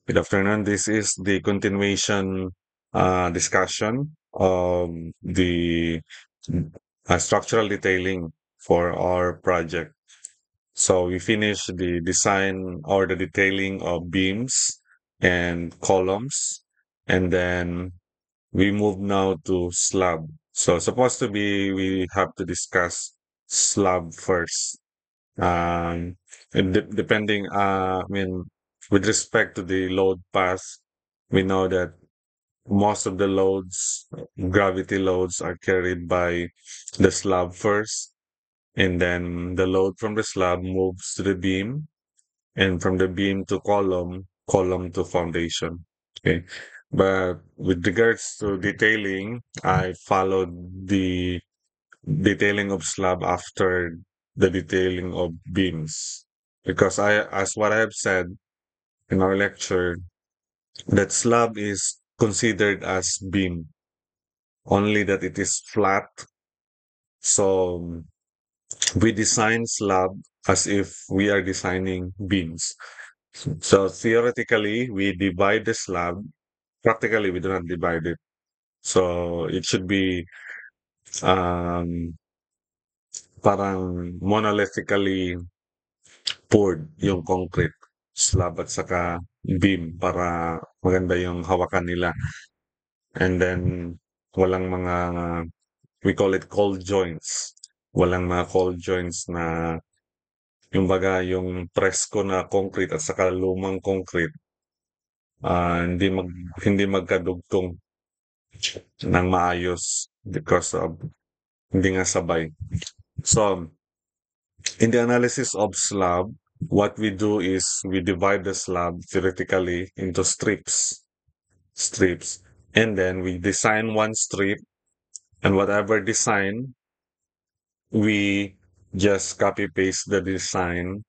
Good afternoon. This is the continuation discussion of the structural detailing for our project. So we finished the design or the detailing of beams and columns, and then we move now to slab. So supposed to be we have to discuss slab first. And depending, with respect to the load path, we know that most of the loads, gravity loads, are carried by the slab first, and then the load from the slab moves to the beam, and from the beam to column, column to foundation. Okay. But with regards to detailing, I followed the detailing of slab after the detailing of beams. Because as what I have said in our lecture, that slab is considered as beam, only that it is flat. So we design slab as if we are designing beams. So theoretically, we divide the slab. Practically, we do not divide it. So it should be um, parang monolithically poured yung concrete slab at saka beam para maganda yung hawakan nila. And then, walang mga, we call it cold joints. Walang mga cold joints na, yung baga, yung presko na concrete at saka lumang concrete, ah, hindi mag, hindi magkadugtong ng maayos because of hindi nga sabay. So, in the analysis of slab, what we do is we divide the slab theoretically into strips, and then we design one strip, and whatever design, we just copy paste the design.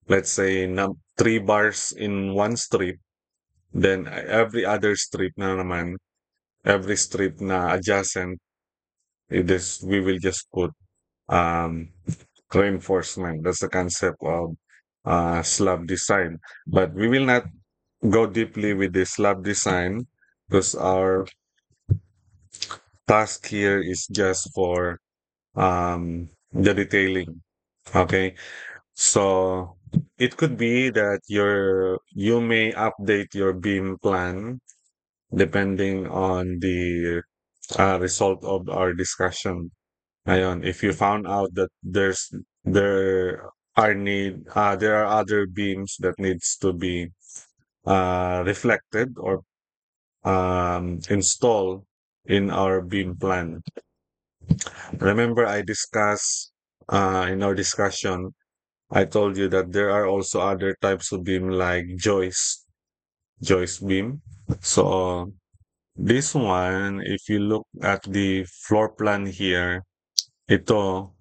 Let's say three bars in one strip, then every other strip na naman, every strip na adjacent, we will just put um, reinforcement. That's the concept of slab design. But we will not go deeply with the slab design because our task here is just for the detailing. Okay. So it could be that you may update your beam plan depending on the result of our discussion. Ayon, if you found out that there are other beams that needs to be reflected or installed in our beam plan. Remember, I discussed in our discussion, I told you that there are also other types of beam like joist beam. So this one, if you look at the floor plan here, ito,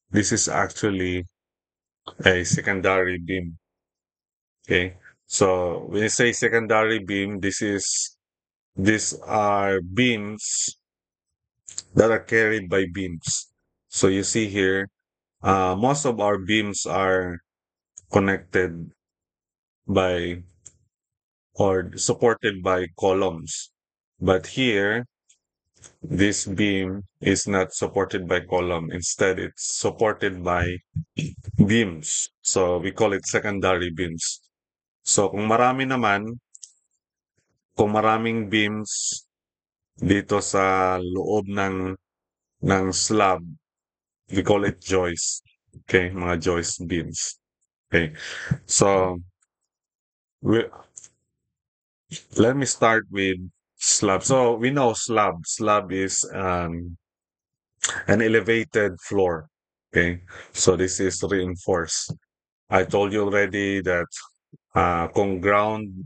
this is actually a secondary beam. Okay. So when you say secondary beam, these are beams that are carried by beams. So you see here, most of our beams are connected by or supported by columns. But here, this beam is not supported by column. Instead, it's supported by beams. So we call it secondary beams. So kung maraming beams dito sa loob ng slab, we call it joist. Okay, mga joist beams. Okay. So we, let me start with slab. So we know slab. Slab is an elevated floor. Okay. So this is reinforced. I told you already that kung ground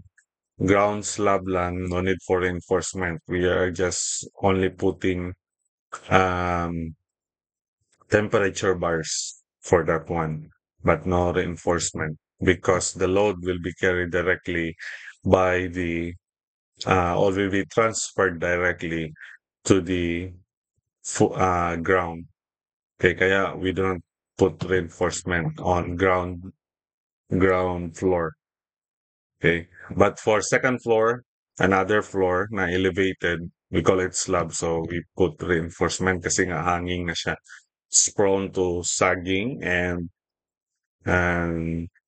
slab lang, no need for reinforcement. We are just only putting um, temperature bars for that one, but no reinforcement because the load will be carried directly by the or will be transferred directly to the ground. Okay, kaya we don't put reinforcement on ground floor. Okay. But for second floor, another floor na elevated, we call it slab. So we put reinforcement kasi nga hanging na siya. It's prone to sagging and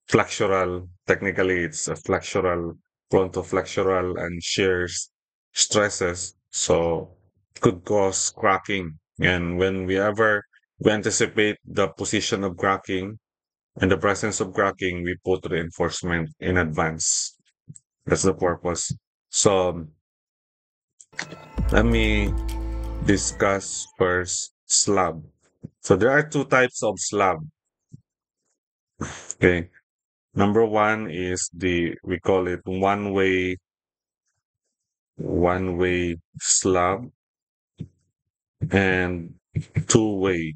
flexural. Technically, it's a flexural, prone to flexural and shear stresses. So could cause cracking. And when we anticipate the position of cracking and the presence of cracking, we put reinforcement in advance. That's the purpose. So let me discuss first slab. So there are two types of slab. Okay. Number one is we call it one way slab and two-way.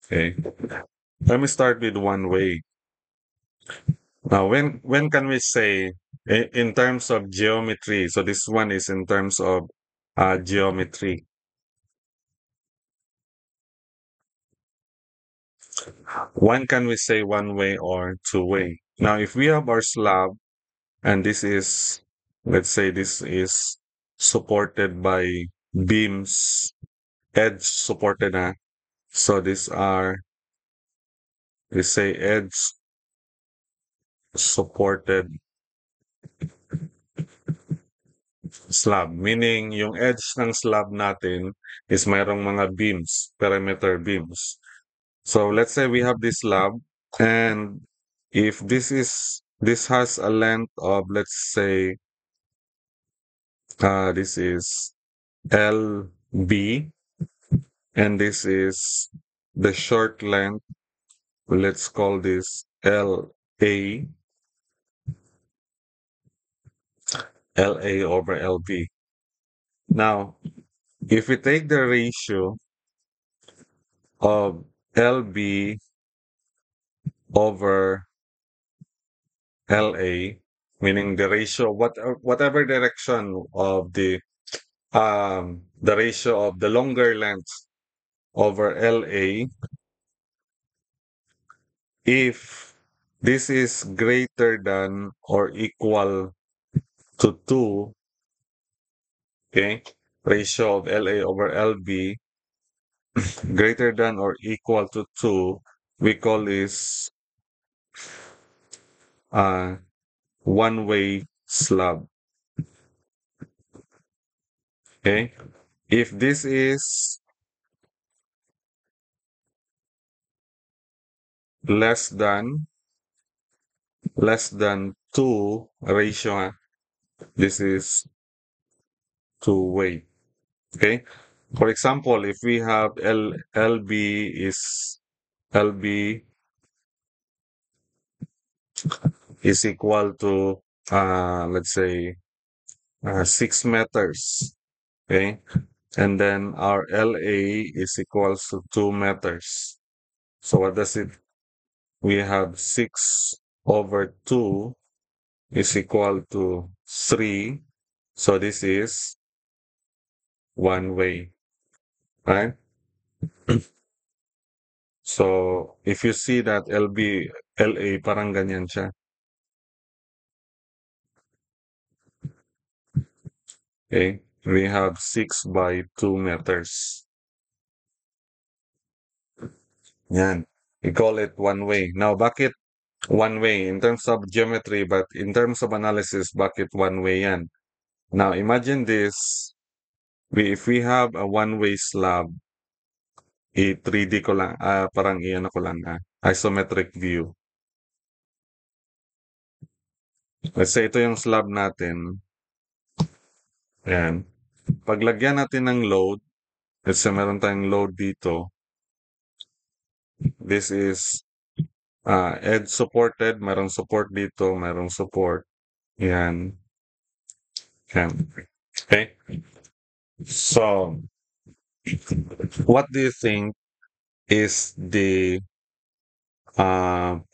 Okay. Let me start with one way. Now, when can we say in terms of geometry? So this one is in terms of geometry. When can we say one way or two way? Now, if we have our slab and let's say this is supported by beams, edge supported na. So these are, we say edge supported slab. Meaning, yung edge ng slab natin is mayroong mga beams, perimeter beams. So let's say we have this slab and if this has a length of, let's say, this is LB and this is the short length. Let's call this LA, LA over LB. Now, if we take the ratio of LB over LA, meaning the ratio, whatever direction of the ratio of the longer length over LA, if this is greater than or equal to 2, okay, ratio of LA over LB greater than or equal to 2, we call this uh, one-way slab. Okay, if this is less than 2 ratio, this is two-way. Okay, for example, if we have LB is equal to let's say 6 meters, okay, and then our LA is equals to 2 meters. So what does it? We have 6/2 is equal to 3. So this is one way, right? So if you see that LA parang ganyan siya. Okay, we have 6/2 meters. Yan. We call it one way. Now, bakit one way? In terms of geometry, but in terms of analysis, bakit one way yan? Now, imagine this. If we have a one-way slab, i-3D ko lang, parang i-ano ko lang, isometric view. Let's say ito yung slab natin. Ayan. Paglagyan natin ng load, let's say meron tayong load dito. This is edge supported, merong support dito, merong support. Yan. Yan. Okay. So, what do you think is the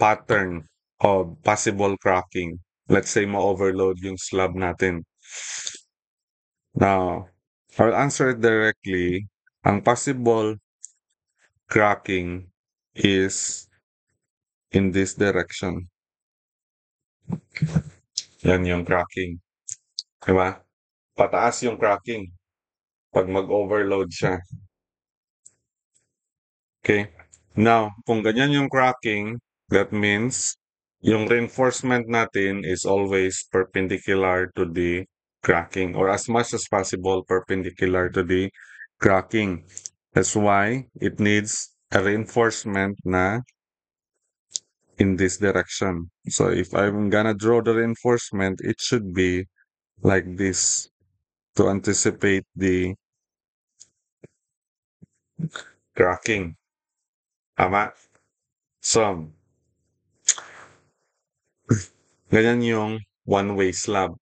pattern of possible cracking? Let's say ma-overload yung slab natin. Now, I'll answer it directly. Ang possible cracking is in this direction. Yan yung cracking. Diba? Pataas yung cracking pag mag-overload siya. Okay? Now, kung ganyan yung cracking, that means yung reinforcement natin is always perpendicular to the cracking or as much as possible perpendicular to the cracking. That's why it needs a reinforcement na in this direction. So if I'm gonna draw the reinforcement, it should be like this to anticipate the cracking. Tama? So, ganyan yung one-way slab.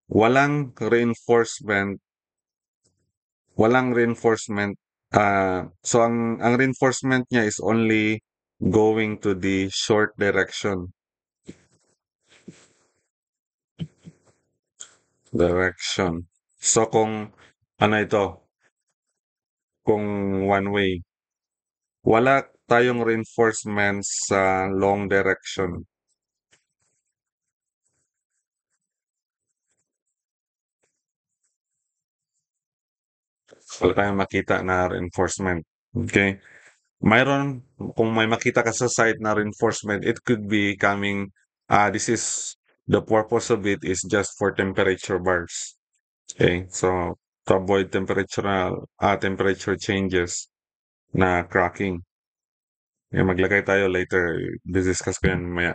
Walang reinforcement, walang reinforcement. So ang reinforcement niya is only going to the short direction. Direction. So kung ano ito, kung one way, wala tayong reinforcement sa long direction. Wala tayong makita na reinforcement. Okay? Mayroon, kung may makita ka sa site na reinforcement, it could be coming, this is, the purpose of it is just for temperature bars. Okay? So, to avoid temperature changes na cracking. Maglagay tayo later. Discuss ko yan mamaya.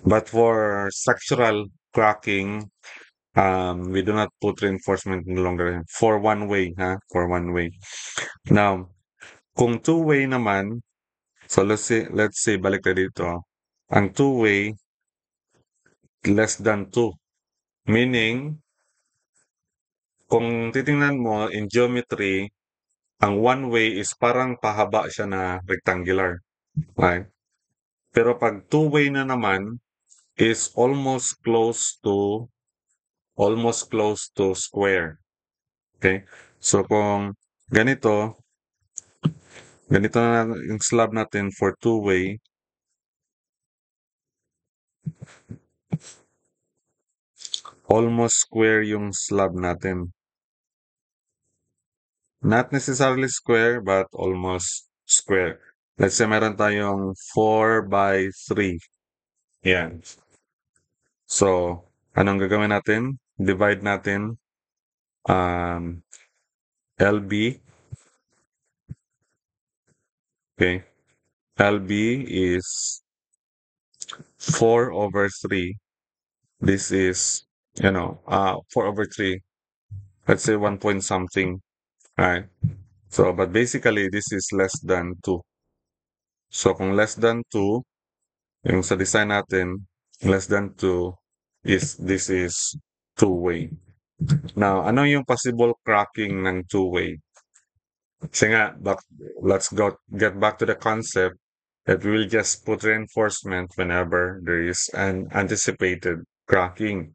But for structural cracking, we do not put reinforcement no longer for one way, ha? For one way. Now, kung two-way naman, so let's say balik tayo dito. Ang two-way, less than 2. Meaning, kung titingnan mo in geometry, ang one-way is parang pahaba siya na rectangular. Right? Pero pag two-way na naman, is almost close to square. Okay? So kung ganito, ganito na yung slab natin for two-way, almost square yung slab natin. Not necessarily square, but almost square. Let's say meron tayong 4 by 3. Yan. So, anong gagawin natin? Divide natin um, LB. Okay. LB is 4 over 3. This is, 4 over 3. Let's say 1 point something. Right? So, but basically, this is less than 2. So, kung less than 2, yung sa design natin, less than 2 this is two-way. Now, ano yung possible cracking ng two-way? Kasi nga, get back to the concept that we will just put reinforcement whenever there is an anticipated cracking.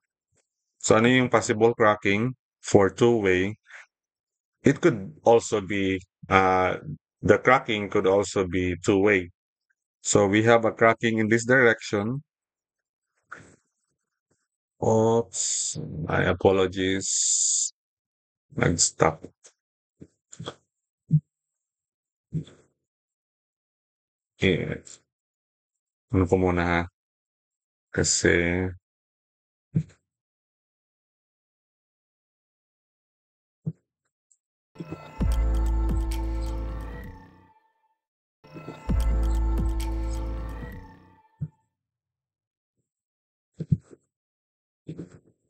So, ano yung possible cracking for two-way? It could also be, the cracking could also be two-way. So, we have a cracking in this direction. Oops, my apologies. Nag-stop. Yeah. Ano ko muna ha? Kasi,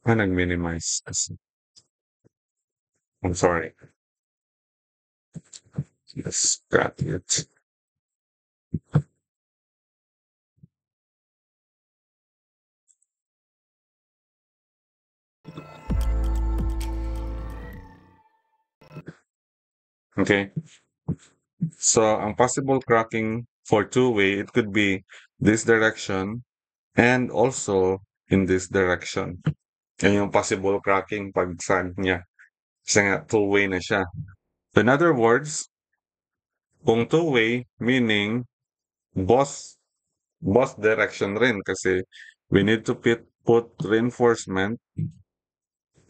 nag-minimize kasi. I'm sorry. Yes, got it. Okay. So, ang possible cracking for two-way, it could be this direction and also in this direction. Yan yung possible cracking pag saan niya. Kasi nga, two-way na siya. So, in other words, kung two-way, meaning both both direction rin kasi we need to put reinforcement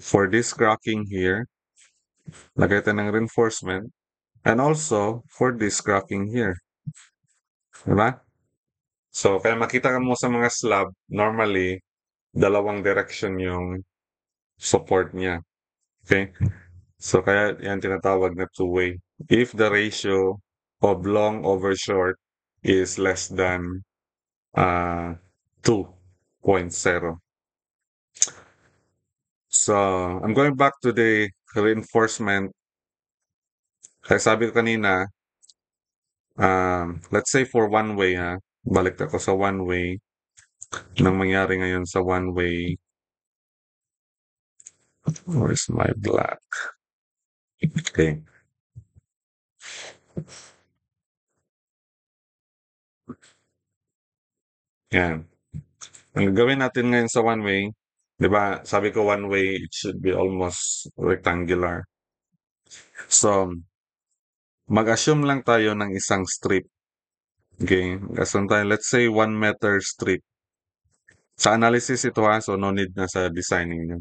for this cracking here. Lagay tayo ng reinforcement. And also for this cracking here. Diba? So, kaya makita mo sa mga slab, normally, dalawang direction yung support niya. Okay? So, kaya yan tinatawag na two-way. If the ratio of long over short is less than 2.0. So, I'm going back to the reinforcement. Kaya sabi ko kanina, let's say for one way, ha? Balik ako sa one way. Nang mangyari ngayon sa one way. Where's my black? Okay. Yan. Ang gagawin natin ngayon sa one way, di ba, sabi ko one way, it should be almost rectangular. So, mag-assume lang tayo ng isang strip. Okay, mag-assume tayo, let's say 1 meter strip. Sa analysis ito ha, so no need na sa designing nyo.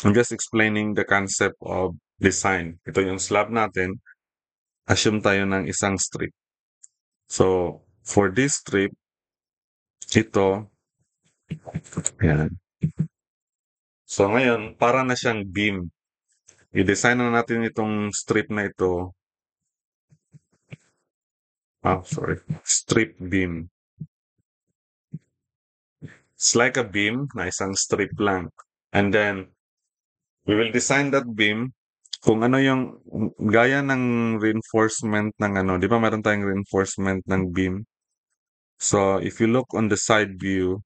I'm just explaining the concept of design. Ito yung slab natin. Assume tayo ng isang strip. So, for this strip, ito, yan. So, ngayon, para na siyang beam. I-design na natin itong strip na ito. Sorry. Strip beam. It's like a beam na isang strip lang. And then, we will design that beam kung ano yung gaya ng reinforcement ng ano. Di ba meron tayong reinforcement ng beam? So, if you look on the side view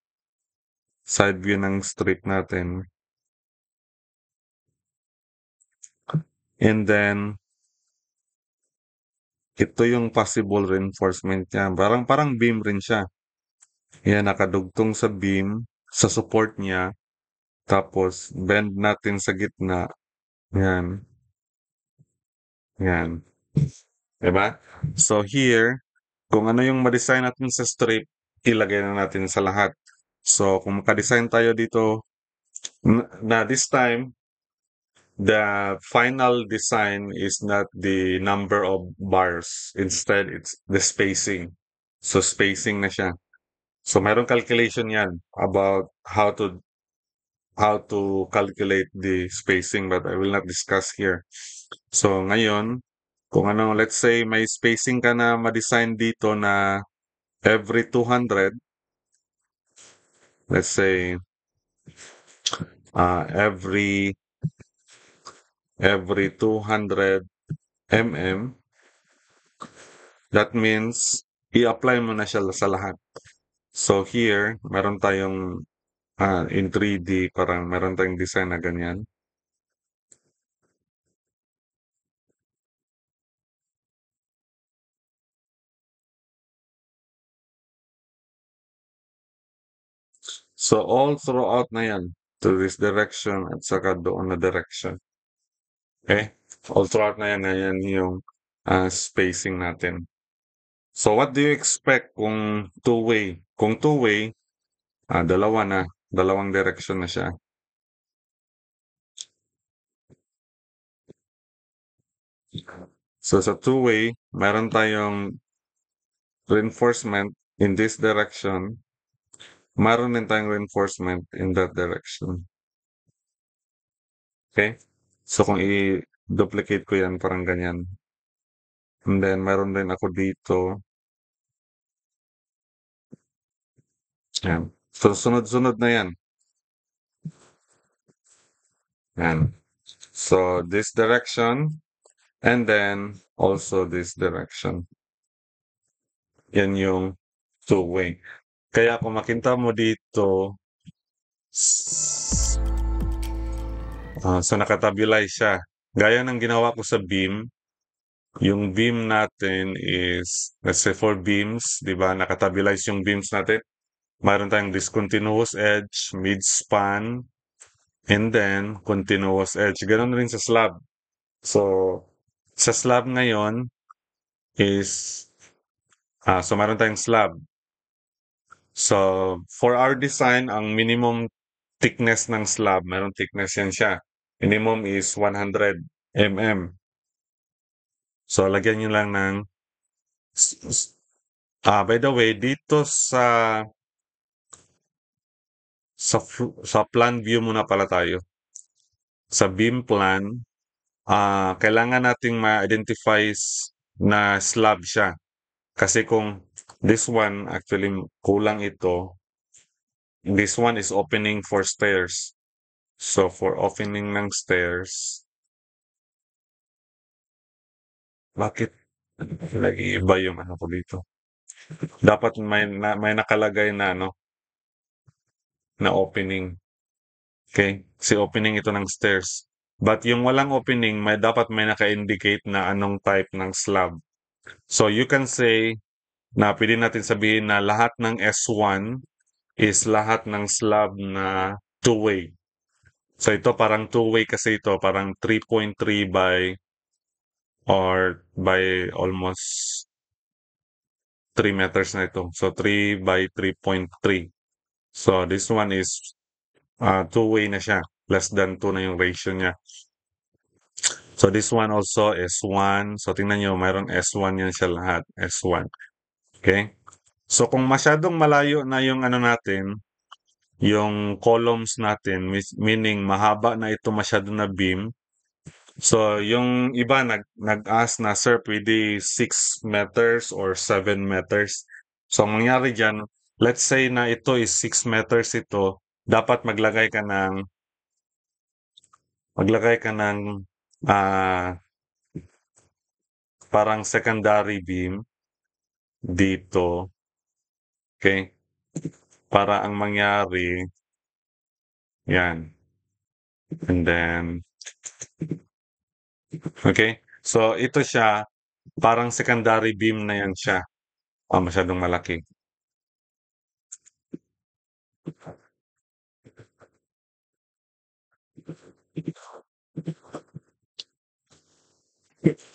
ng strip natin, and then, ito yung possible reinforcement niya. Parang beam rin siya. Yan, nakadugtong sa beam, sa support niya. Tapos, bend natin sa gitna. Yan. Yan. Diba? So, here, kung ano yung ma-design natin sa strip, ilagay na natin sa lahat. So, kung maka-design tayo dito, na this time, the final design is not the number of bars. Instead, it's the spacing. So, spacing na siya. So, mayroong calculation yan about how to calculate the spacing, but I will not discuss here. So, ngayon, kung ano, let's say may spacing ka na ma-design dito na every 200, let's say, every 200 mm, that means i-apply mo na siya sa lahat. So, here, meron tayong in 3D, parang meron tayong design na ganyan. So, all throughout na yan, to this direction at saka doon na direction. Okay? All throughout na yan yung spacing natin. So, what do you expect kung two-way? Kung two-way, dalawang direction na siya. So, sa two-way, meron tayong reinforcement in this direction. Meron din tayong reinforcement in that direction. Okay? So, kung i-duplicate ko yan, parang ganyan. And then, meron din ako dito. Yan. So, sunod-sunod na yan. Yan. So, this direction, and then, also this direction. Yan yung two-way. Kaya kung makita mo dito, so nakatabilay siya. Gaya ng ginawa ko sa beam, yung beam natin is, let's say for beams, di ba, nakatabilize yung beams natin. Mayroon tayong discontinuous edge, mid-span, and then continuous edge. Ganon rin sa slab. So, sa slab ngayon, is, so meron tayong slab. So, for our design, ang minimum thickness ng slab, meron thickness yan siya. Minimum is 100 mm. So, lagyan nyo lang ng, by the way, dito sa plan view muna pala tayo. Sa beam plan, kailangan nating ma-identify na slab siya. Kasi kung this one, actually, kulang ito. This one is opening for stairs. So, for opening ng stairs, bakit nag-iiba yung ano ko dito? Dapat may nakalagay na ano, na opening. Okay? Si opening ito ng stairs. But yung walang opening, dapat may naka-indicate na anong type ng slab. So, you can say na pwede natin sabihin na lahat ng S1 is lahat ng slab na two-way. So, ito parang two-way kasi ito, parang 3.3 by almost 3 meters na ito. So, 3 by 3.3. So, this one is two-way na siya. Less than 2 na yung ratio niya. So, this one also S1. So, tingnan nyo, mayroong S1 yan siya lahat. S1. Okay? So, kung masyadong malayo na yung ano natin, yung columns natin, meaning mahaba na ito masyado na beam. So, yung iba nag-ask na, sir, pwede 6 meters or 7 meters. So, ang mangyari dyan, let's say na ito is 6 meters ito, dapat maglagay ka ng parang secondary beam dito. Okay? Para ang mangyari, yan. And then, okay? So, ito siya, parang secondary beam na yan siya. Masyadong malaki.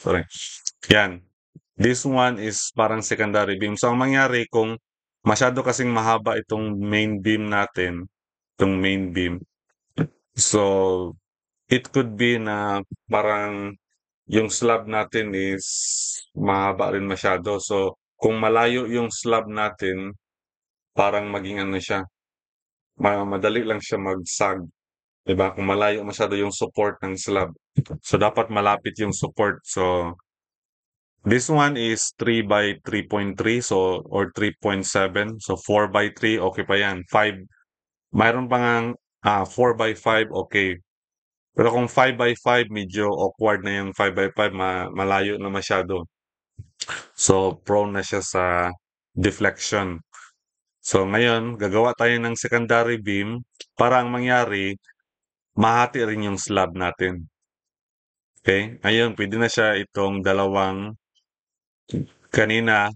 Sorry. Yan. This one is parang secondary beam. So, ang mangyari kung masyado kasing mahaba itong main beam natin, itong main beam, so, it could be na parang yung slab natin is mahaba rin masyado. So, kung malayo yung slab natin, parang maging ano siya, madali lang siya magsag. Diba? Kung malayo masyado yung support ng slab. So, dapat malapit yung support. So, this one is 3 by 3.3, so, or 3.7. So, 4 by 3, okay pa yan. 5, mayroon pa nga 4 by 5, okay. Pero kung 5 by 5, medyo awkward na yung 5 by 5, malayo na masyado. So, prone na siya sa deflection. So, ngayon, gagawa tayo ng secondary beam para ang mangyari, mahati rin yung slab natin. Okay? Ngayon, pwede na siya itong dalawang kanina,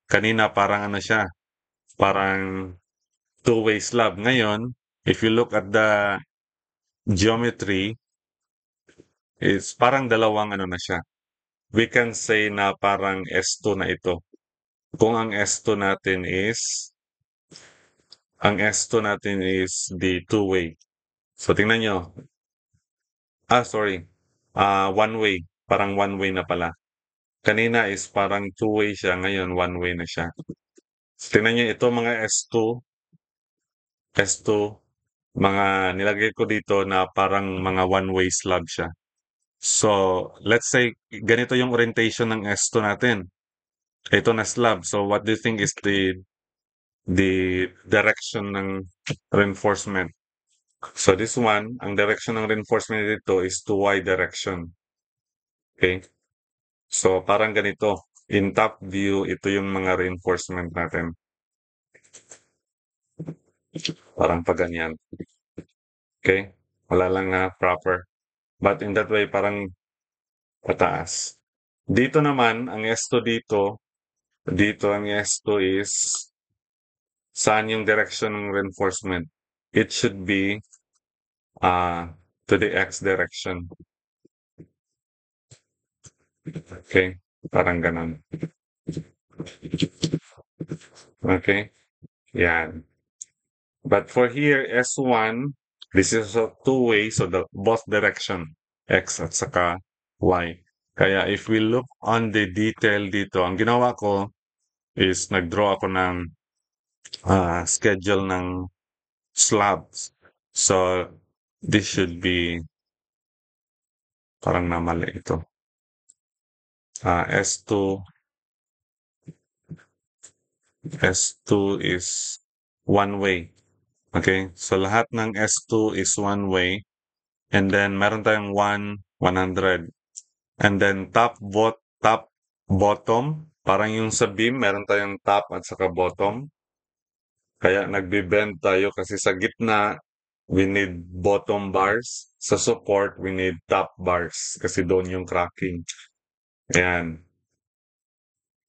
kanina parang ano siya, parang two-way slab. Ngayon, if you look at the geometry, it's parang dalawang ano na siya. We can say na parang S2 na ito. Kung ang S2 natin is, ang S2 natin is the two-way. So, tingnan nyo. Sorry. One way. Parang one way na pala. Kanina is parang two-way siya. Ngayon, one way na siya. So, tingnan nyo ito mga S2, mga nilagay ko dito na parang mga one-way slab siya. So, let's say, ganito yung orientation ng S2 natin. Ito na slab. So, what do you think is the direction ng reinforcement? So, this one, ang direction ng reinforcement dito is to Y direction. Okay? So, parang ganito. In top view, ito yung mga reinforcement natin. Parang pa ganyan. Okay? Wala lang na proper. But in that way, parang pataas. Dito naman, ang S2 dito ang S2 is saan yung direction ng reinforcement? It should be to the X direction. Okay? Parang ganon. Okay? Yan. But for here, S1, this is a two-way, so the both direction, X at saka Y. Kaya if we look on the detail dito, ang ginawa ko is nag-draw ako ng schedule ng slabs. So, this should be, parang namali ito. S2, S2 is one way. Okay? So, lahat ng S2 is one way. And then, meron tayong 100. And then, top, bottom. Parang yung sa beam, meron tayong top at saka bottom. Kaya nagbe-bend tayo kasi sa gitna, we need bottom bars. Sa support, we need top bars kasi doon yung cracking. Ayan.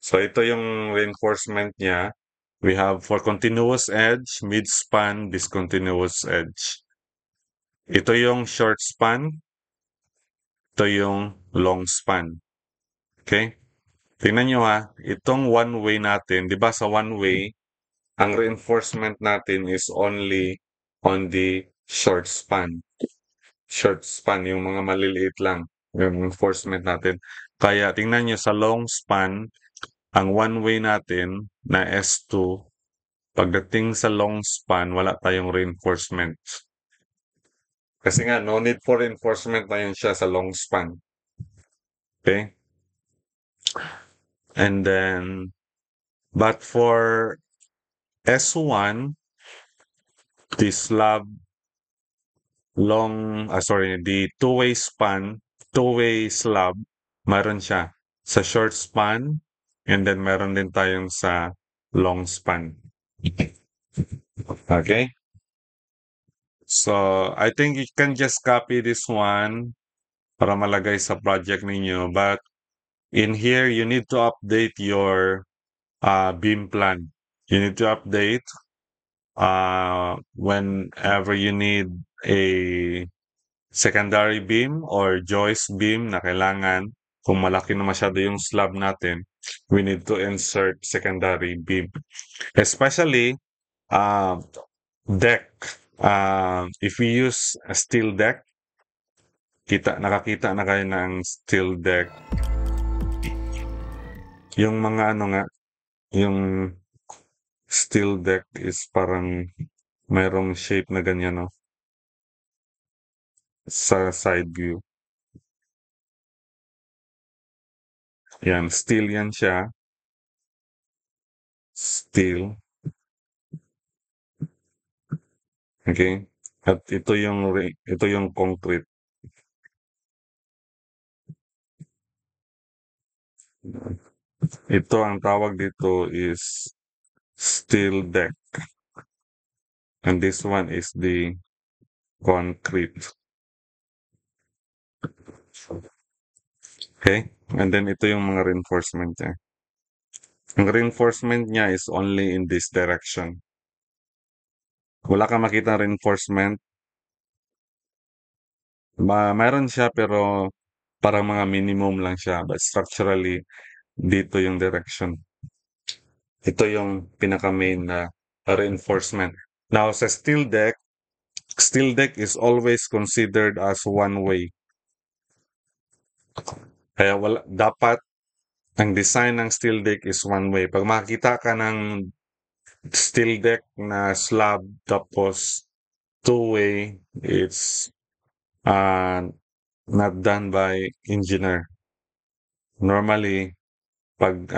So, ito yung reinforcement niya. We have for continuous edge, mid-span, discontinuous edge. Ito yung short span. Ito yung long span. Okay? Tingnan nyo ha, itong one way natin, di ba sa one way, ang reinforcement natin is only on the short span. Short span, yung mga maliliit lang, yung reinforcement natin. Kaya tingnan nyo sa long span, ang one way natin na S2, pagdating sa long span, wala tayong reinforcement. Kasi nga, no need for reinforcement na yun siya sa long span. Okay? And then, but for S1, the slab the two-way span, two-way slab, meron siya sa short span, and then meron din tayong sa long span. Okay? So, I think you can just copy this one para malagay sa project ninyo. But in here, you need to update your beam plan. You need to update whenever you need a secondary beam or joist beam na kailangan, kung malaki na masyado yung slab natin, we need to insert secondary beam. Especially deck. If we use a steel deck, nakakita na kayo ng steel deck. Yung mga ano nga, yung steel deck is parang mayroong shape na ganyan, no? Sa side view. Yan, steel yan siya. Steel. Okay? At ito yung concrete. Ito ang tawag dito is steel deck. And this one is the concrete. Okay? And then ito yung mga reinforcement niya. Ang reinforcement niya is only in this direction. Wala kang makita reinforcement. Mayroon siya pero parang mga minimum lang siya. But structurally, dito yung direction. Ito yung pinaka-main na reinforcement. Now, sa steel deck is always considered as one way. Kaya dapat ang design ng steel deck is one way. Pag makita ka ng steel deck na slab tapos two-way, it's not done by engineer. Normally, pag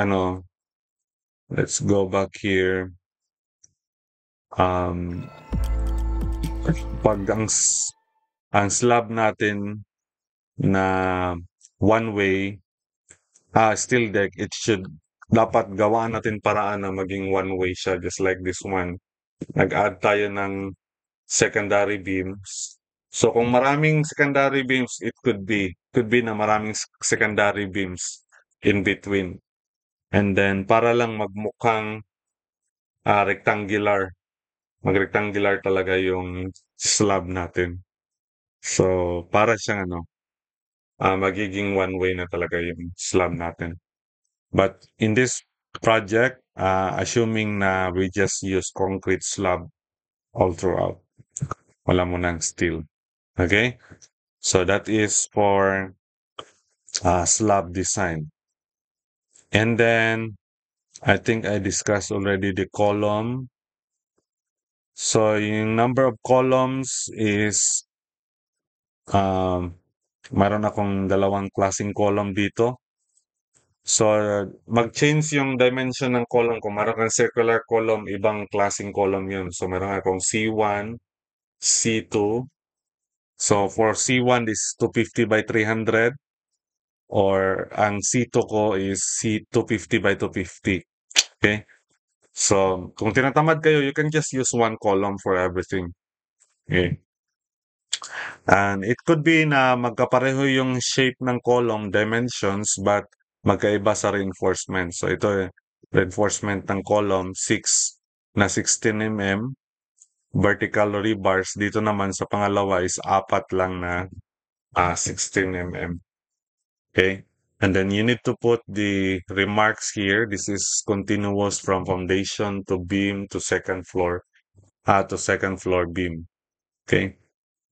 let's go back here. Pag ang slab natin na one way, steel deck, dapat gawaan natin paraan na maging one way siya, just like this one. Nag-add tayo ng secondary beams. So kung maraming secondary beams, it could be na maraming secondary beams in between. And then para lang magmukhang rectangular, mag-rectangular talaga yung slab natin. So para siyang magiging one way na talaga yung slab natin. But in this project, assuming na we just use concrete slab all throughout. Wala mo ng steel. Okay? So that is for slab design. And then I think I discussed already the column. So yung number of columns is mayroon akong dalawang klaseng column dito. So mag-change yung dimension ng column ko. Mayroon kang circular column, ibang klaseng column yun. So meron akong C1, C2. So for C1 is 250 by 300 or ang C2 ko is C250 by 250. Okay? So kung tinatamad kayo, you can just use one column for everything. Okay? And it could be na magkapareho yung shape ng column dimensions but magkaiba sa reinforcement. So ito reinforcement ng column 6 na 16 mm vertical rebars. Dito naman sa pangalawa is 4 lang na 16 mm. Okay? And then you need to put the remarks here. This is continuous from foundation to beam to second floor beam. Okay?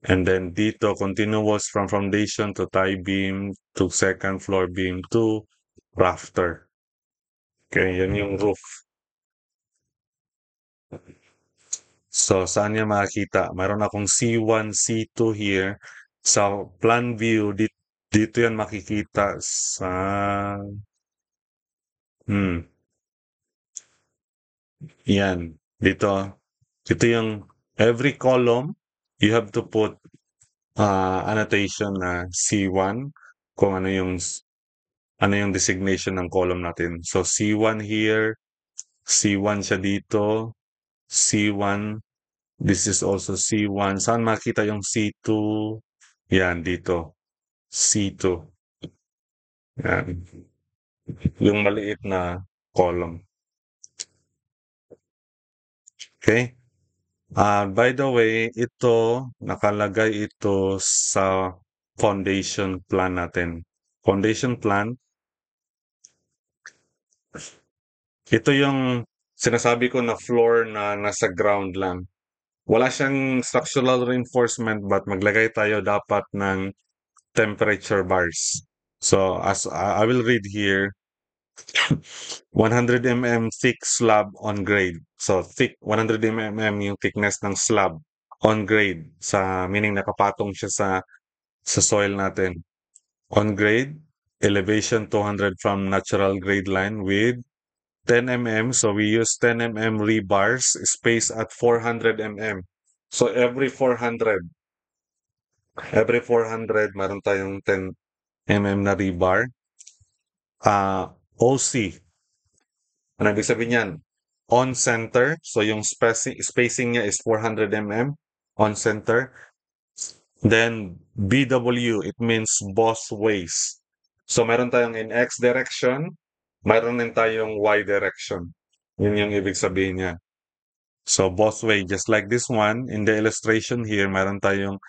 And then dito, continuous from foundation to tie beam to second floor beam to rafter. Okay, yan yung roof. So, saan niya makikita? Mayroon akong C1, C2 here. Sa plan view, dito yan makikita sa... Yan. Dito. Ito yung every column, you have to put annotation na C1 kung ano yung designation ng column natin. So C1 here, C1 siya dito, C1, this is also C1. Saan makita yung C2? Yan, dito. C2. Yan. Yung maliit na column. Okay? By the way, ito, nakalagay ito sa foundation plan natin. Foundation plan, ito yung sinasabi ko na floor na nasa ground lang. Wala siyang structural reinforcement but maglagay tayo dapat ng temperature bars. So as I will read here, 100 mm thick slab on grade. So thick, 100 mm yung thickness ng slab on grade. Sa meaning nakapatong siya sa soil natin. On grade, elevation 200 from natural grade line with 10 mm. So we use 10 mm rebars spaced at 400 mm. So every 400 meron tayong 10 mm na rebar. OC. Ano ibig sabihin yan? On center. So yung spacing niya is 400 mm on center. Then BW, it means both ways. So meron tayong in X direction, meron din tayong Y direction. Yun yung ibig sabihin niya. So both way, just like this one, in the illustration here, meron tayong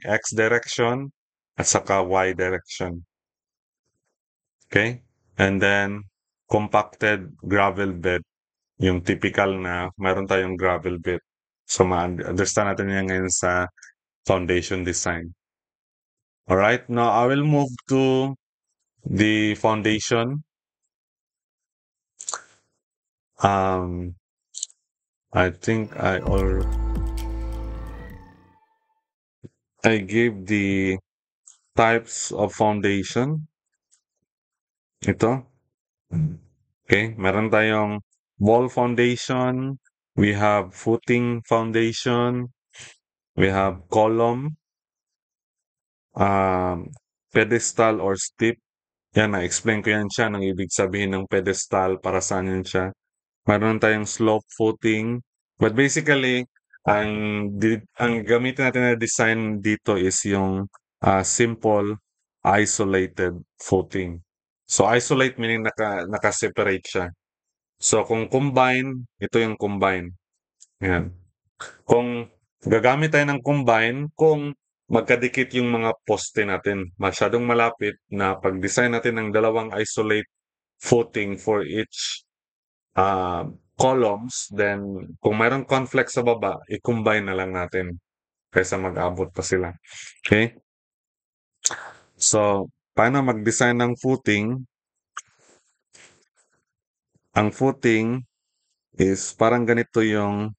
X direction at saka Y direction. Okay? And then compacted gravel bed, yung typical na meron tayong gravel bed. So ma-understand natin yan ngayon sa foundation design. All right, now I will move to the foundation. I think I gave the types of foundation. Ito. Okay, meron tayong wall foundation, we have footing foundation, we have column, pedestal or steep. Yan, na-explain ko yan siya, ng ibig sabihin ng pedestal, para saan yan siya. Meron tayong slope footing. But basically, ang gamitin natin na design dito is yung simple isolated footing. So isolate meaning naka-separate siya. So kung combine, ito yung combine. Yan. Kung gagamit tayo ng combine, kung magkadikit yung mga poste natin, masyadong malapit na pag-design natin ng dalawang isolate footing for each columns, then kung mayroong conflict sa baba, i-combine na lang natin kaysa mag-abot pa sila. Okay? So, paano mag-design ng footing? Ang footing is parang ganito yung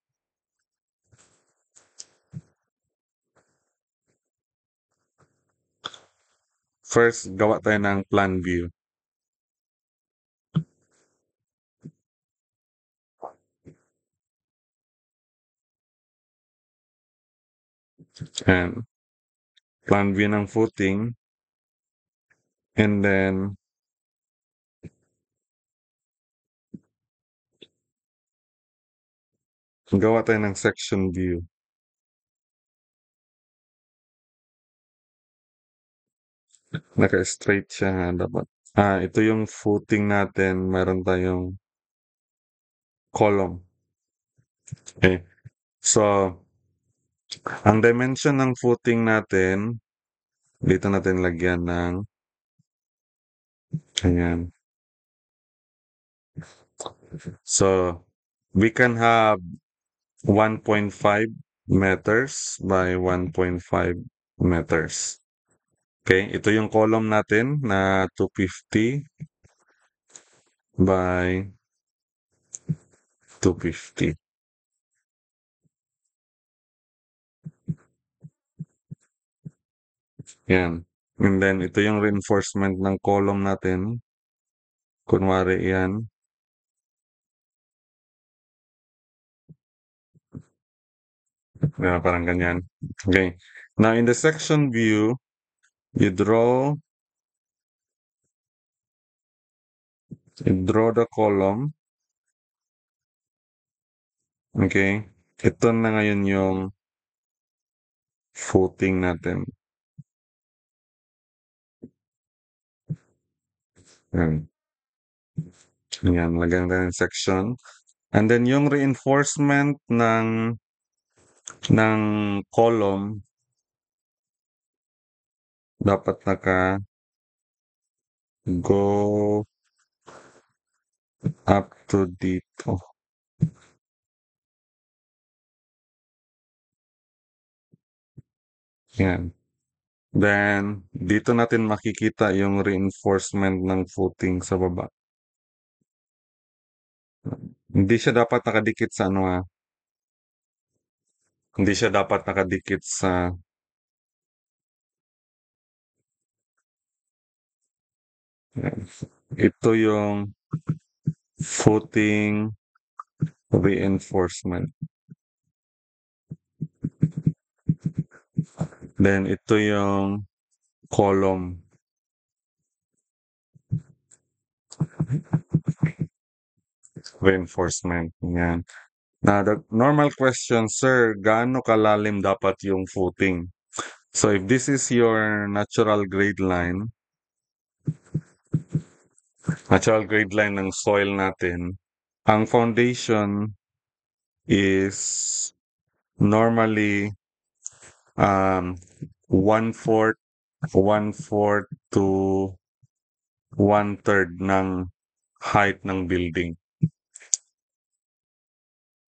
first gawa tayo ng plan view. And plan view ng footing. And then, gawa tayo ng section view. Naka-straight siya dapat. Ito yung footing natin. Meron tayong column. Okay. So, ang dimension ng footing natin, dito natin lagyan ng, ayan. So, we can have 1.5 meters by 1.5 meters. Okay, ito yung column natin na 250 by 250. Yan. And then, ito yung reinforcement ng column natin. Kunwari yan. Parang ganyan. Okay. Now, in the section view, you draw the column. Okay. Ito na ngayon yung footing natin. Yan. Yan, lagyan natin yung section. And then yung reinforcement ng column dapat go up to dito. Yan. Then, dito natin makikita yung reinforcement ng footing sa baba. Hindi siya dapat nakadikit sa ano. Hindi siya dapat nakadikit sa ito yung footing reinforcement. Then, ito yung column. Reinforcement. Yan. Now, the normal question, sir, gaano kalalim dapat yung footing? So, if this is your natural grade line ng soil natin, ang foundation is normally 1/4 to 1/3 ng height ng building.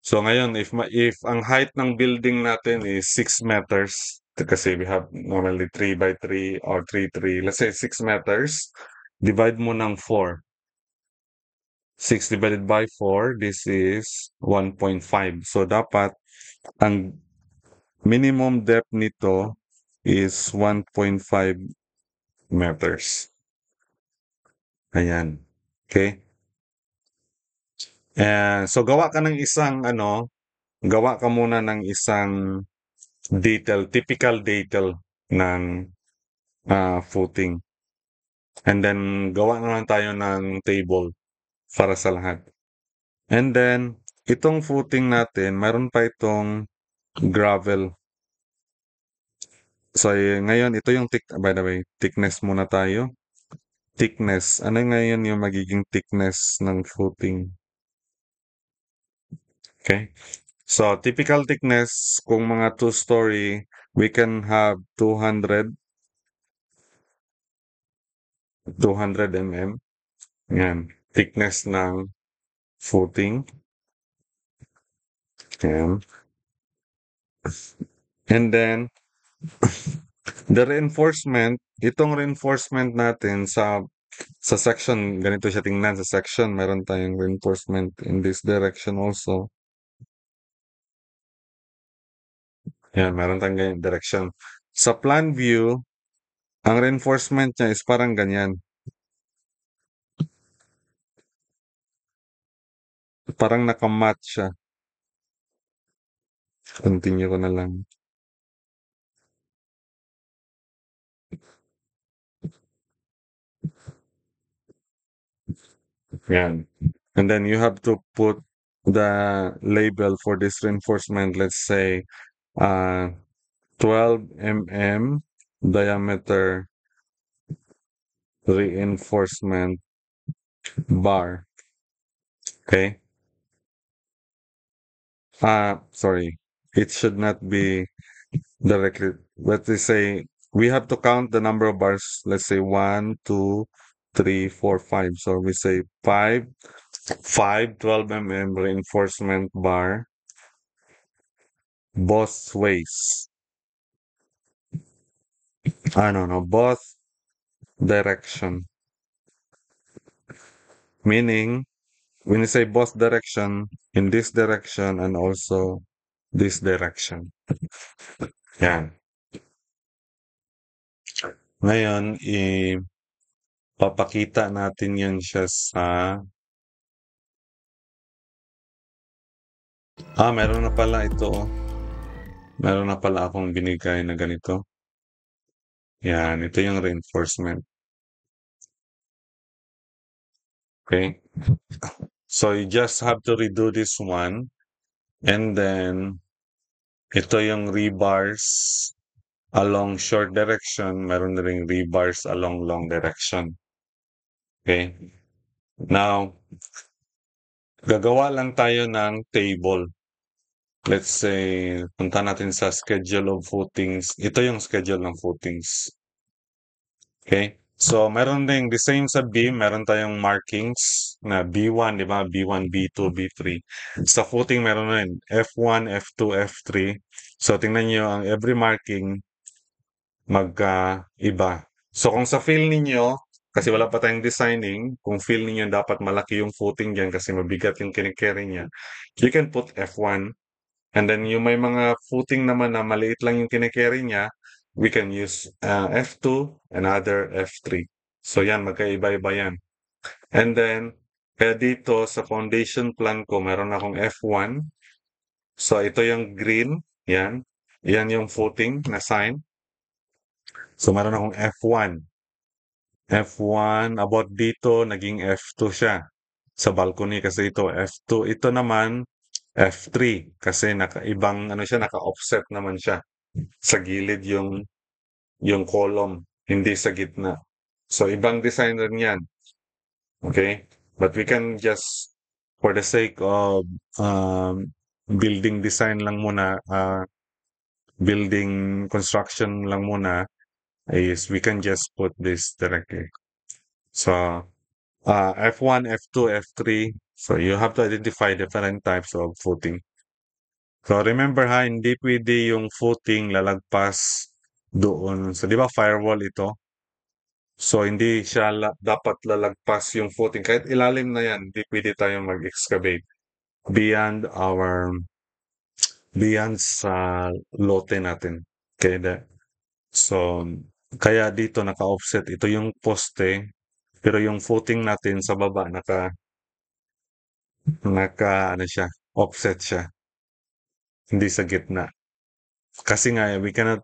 So ngayon, if ang height ng building natin is 6 meters, kasi we have normally 3 by 3 or 3, let's say 6 meters, divide mo ng 4. 6 divided by 4, this is 1.5. So dapat ang minimum depth nito is 1.5 meters. Ayan. Okay? So gawa ka ng gawa ka muna ng isang typical detail ng footing. And then gawa na lang tayo ng table para sa lahat. And then itong footing natin, mayroon pa itong gravel. So ngayon ito yung by the way, thickness muna tayo. Thickness. Ano ngayon yung magiging thickness ng footing? Okay? So, typical thickness, kung mga 2-story, we can have 200 mm. Yan. thickness ng footing. Ayan. And then, the reinforcement, itong reinforcement natin sa section, ganito siya tingnan sa section. Meron tayong reinforcement in this direction also. Yan, meron tayong ganyan direction. Sa plan view, ang reinforcement niya is parang ganyan. Parang nakamatch siya. Continue ko na lang. Yan. And then you have to put the label for this reinforcement. Let's say, 12 mm diameter reinforcement bar. Okay. Sorry. It should not be directly. Let's say we have to count the number of bars. Let's say 1, 2, 3, 4, 5. So we say 5 12 mm reinforcement bar both ways. No, both direction. Meaning, when you say both direction, in this direction and also this direction. Yan. Ngayon, ipapakita natin yan siya sa... meron na pala ito. Meron na pala akong binigay na ganito. Yan, ito yung reinforcement. Okay? So, you just have to redo this one. And then, ito yung rebars along short direction. Meron na ring rebars along long direction. Okay? Now, gagawa lang tayo ng table. Let's say, punta natin sa schedule of footings. Ito yung schedule ng footings. Okay? So, meron ding the same sa beam, meron tayong markings na B1, di ba? B1, B2, B3. Sa footing, meron rin F1, F2, F3. So, tingnan nyo, ang every marking magka-iba. So, kung sa feel ninyo, kasi wala pa tayong designing, kung feel ninyo dapat malaki yung footing dyan kasi mabigat yung kinikerry niya, you can put F1. And then yung may mga footing naman na maliit lang yung kinikerry niya, we can use F2, another F3. So yan, magkaiba-iba yan. And then, kaya dito sa foundation plan ko, meron akong F1. So ito yung green, yan. Yan yung footing na sign. So meron akong F1. F1, about dito, naging F2 siya. Sa balcony kasi ito, F2. Ito naman, F3. Kasi nakaibang, ano siya, naka-offset naman siya. Sa gilid yung column, hindi sa gitna. So, ibang design rin yan. Okay? But we can just, for the sake of building design lang muna, building construction lang muna, is we can just put this directly. So, F1, F2, F3. So, you have to identify different types of footing. So, remember ha, hindi pwede yung footing lalagpas doon. So, di ba firewall ito? So, hindi siya dapat lalagpas yung footing. Kahit ilalim na yan, hindi pwede tayo mag-excavate beyond sa lote natin. Okay, so, kaya dito naka-offset. Ito yung poste, pero yung footing natin sa baba ano siya, offset siya. Hindi sa gitna. Kasi nga, we cannot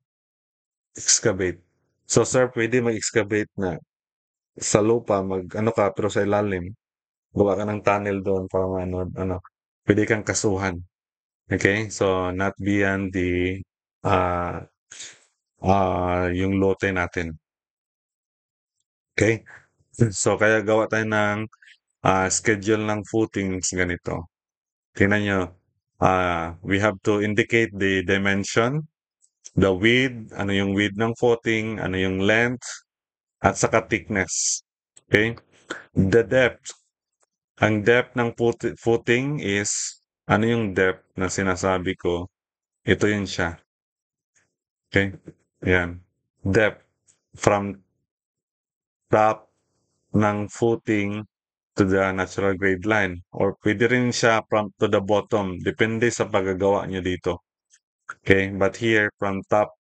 excavate. So, sir, pwede mag-excavate na sa lupa, ano ka, pero sa ilalim. Gawa ka ng tunnel doon para ano, pwede kang kasuhan. Okay? So, not beyond uh, yung lote natin. Okay? So, kaya gawa tayo ng schedule ng footings ganito. Tingnan nyo, we have to indicate the dimension, the width, ano yung width ng footing, ano yung length, at saka thickness. Okay? The depth. Ang depth ng footing is, ano yung depth na sinasabi ko? Ito yun siya. Okay? Yan. Depth from top ng footing to the natural grade line. Or pwede rin siya from to the bottom. Depende sa paggagawa nyo dito. Okay? But here, from top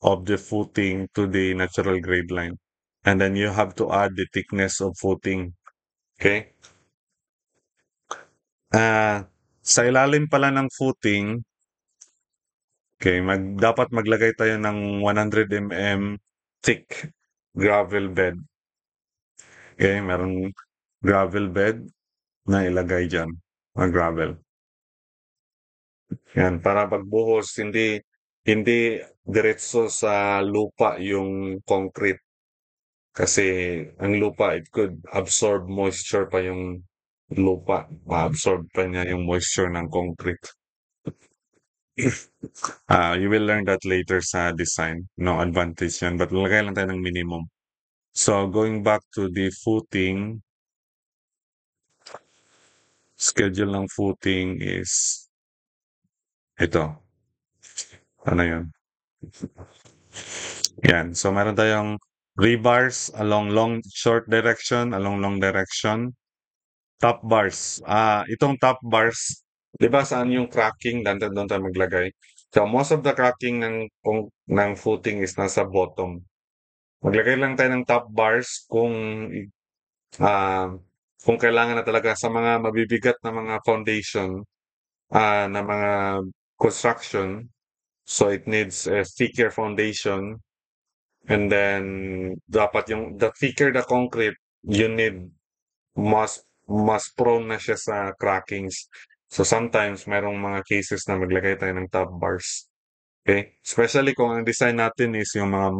of the footing to the natural grade line. And then you have to add the thickness of footing. Okay? Sa ilalim pala ng footing, okay, dapat maglagay tayo ng 100 mm thick gravel bed. Okay, merong gravel bed na ilagay dyan, gravel. Yan, para pagbuhos, hindi diretso sa lupa yung concrete. Kasi ang lupa, it could absorb moisture pa yung lupa. Ma-absorb pa niya yung moisture ng concrete. You will learn that later sa design. No advantage yan. But lagay lang tayo ng minimum. So, going back to the footing, schedule ng footing is ito. Ano yun? Yan. So, meron tayong rebars along short direction, along long direction. Top bars. Itong top bars, di ba saan yung cracking? Doon tayo maglagay. So, most of the cracking ng footing is nasa bottom. Maglagay lang tayo ng top bars ah, kung kailangan na talaga sa mga mabibigat na mga foundation, na mga construction. So it needs a thicker foundation. And then dapat the thicker the concrete, you need mas prone na siya sa crackings. So sometimes merong mga cases na maglagay tayo ng top bars. Okay? Especially kung ang design natin is yung mga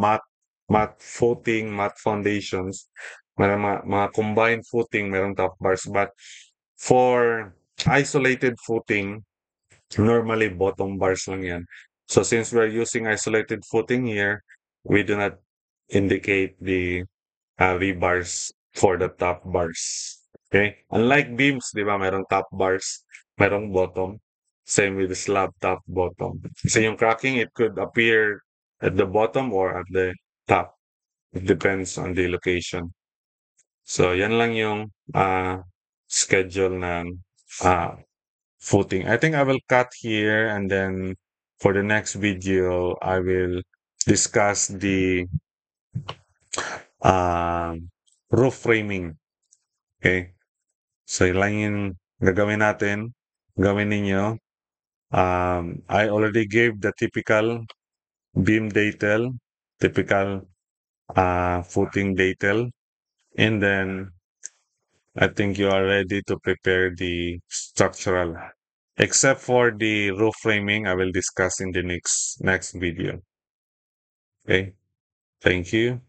matte footing, matte foundations. Merong mga combined footing, merong top bars. But for isolated footing, normally bottom bars lang yan. So since we're using isolated footing here, we do not indicate the rebars for the top bars. Okay? Unlike beams, di ba, merong top bars, merong bottom. Same with the slab top, bottom. So yung cracking, it could appear at the bottom or at the top. It depends on the location. So yan lang yung schedule ng footing. I think I will cut here and then for the next video, I will discuss the uh, roof framing. Okay? So, yun lang yung gagawin natin. Gawin ninyo. I already gave the typical beam detail, typical footing detail. And then, I think you are ready to prepare the structural. Except for the roof framing, I will discuss in the next video. Okay? Thank you.